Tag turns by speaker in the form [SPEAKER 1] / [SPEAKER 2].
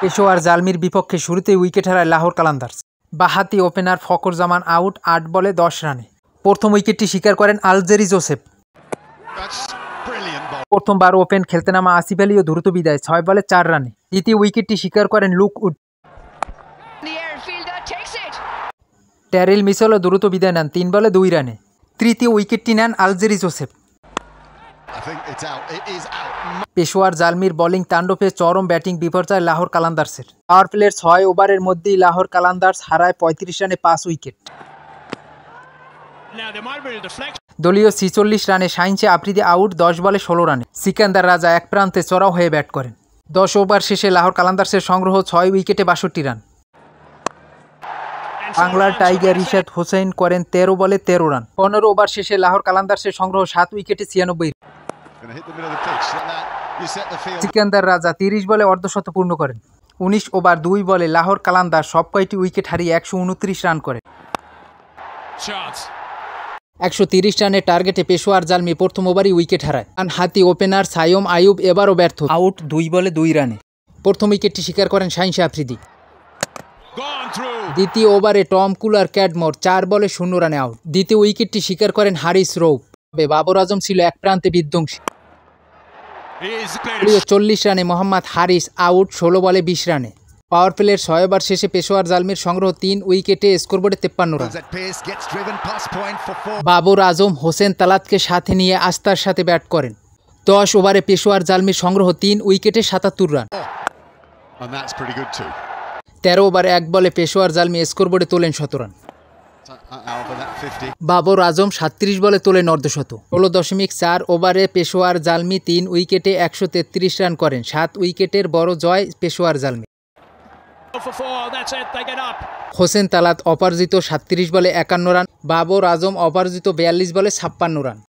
[SPEAKER 1] পেশোয়ার জালমির বিপক্ষে শুরুতেই উইকেট হারায় লাহোর কালান্দার্স। বাঁহাতি ওপেনার ফখর জামান আউট ৮ বলে ১০ রানে। প্রথম উইকেটটি শিকার করেন আলজেরি জোসেফ। প্রথমবার ওপেন খেলতে নামা আসিফ আলীও দ্রুত বিদায় ৬ বলে ৪ রানে। দ্বিতীয় উইকেটটি শিকার করেন লুক উড। ট্যারিল মিচেলও দ্রুত বিদায় নেন ৩ বলে ২ রানে। তৃতীয় উইকেটটি নেন আলজেরি জোসেফ। পেশোয়ার জালমির বোলিং তাণ্ডবে চরম ব্যাটিং বিপর্যয় লাহোর কালান্দার্সের। পাওয়ার প্লের ৬ ওভারের মধ্যেই লাহোর কালান্দার্স হারায় ৩৫ রানে ৫ উইকেট। দলীয় ৪৬ রানে শাহিনশা আফ্রিদি আউট ১০ বলে ১৬ রানে। সিকান্দার রাজা এক প্রান্তে চড়াও হয়ে ব্যাট করেন। ১০ ওভার শেষে লাহোর কালান্দার্সের সংগ্রহ ৬ উইকেটে ৬২ রান। বাংলার টাইগার রিশাদ হোসেন করেন ১৩ বলে ১৩ রান। ১৫ ওভার শেষে লাহোর কালান্দার্সের সংগ্রহ ৭ উইকেটে ৯৬ রান। সিকান্দার রাজা ৩০ বলে অর্ধশত পূর্ণ করেন। ১৯ ওভার ২ বলে লাহোর কালান্দার্স সব কয়টি উইকেট হারিয়ে ১২৯ রান করে। ১৩০ রানের টার্গেটে পেশোয়ার জালমি প্রথম ওভারই উইকেট হারায়। হাতি ওপেনার সাইম আইয়ুব এবারও ব্যর্থ, আউট ২ বলে ২ রানে। প্রথম উইকেটটি শিকার করেন শাহিনশা আফ্রিদি। দ্বিতীয় ওভারে টম কুলার ক্যাডমোর ৪ বলে ০ রানে আউট। দ্বিতীয় উইকেটটি শিকার করেন হারিস রৌফ। বাবর আজম ছিল এক প্রান্তে বিধ্বংসী। ৪০ রানে মোহাম্মদ হারিস আউট ১৬ বলে ২০ রানে। পাওয়ার প্লের ৬ ওভার শেষে পেশোয়ার জালমির সংগ্রহ ৩ উইকেটে স্কোরবোর্ডে ৫৩ রান। বাবর আজম হোসেন তালাতকে সাথে নিয়ে আস্থার সাথে ব্যাট করেন। ১০ ওভারে পেশোয়ার জালমির সংগ্রহ ৩ উইকেটে ৭৭ রান। ১৩ ওভার ১ বলে পেশোয়ার জালমি স্কোরবোর্ডে তোলেন ১৭ রান। বাবর আজম ৩৭ বলে তোলেন অর্ধশত। ১৬.৪ ওভারে পেশোয়ার জালমি ৩ উইকেটে ১৩৩ রান করেন। ৭ উইকেটের বড় জয় পেশোয়ার জালমি। হোসেন তালাত অপরাজিত ৩৭ বলে ৫১ রান। বাবর আজম অপরাজিত ৪২ বলে ৫৬ রান।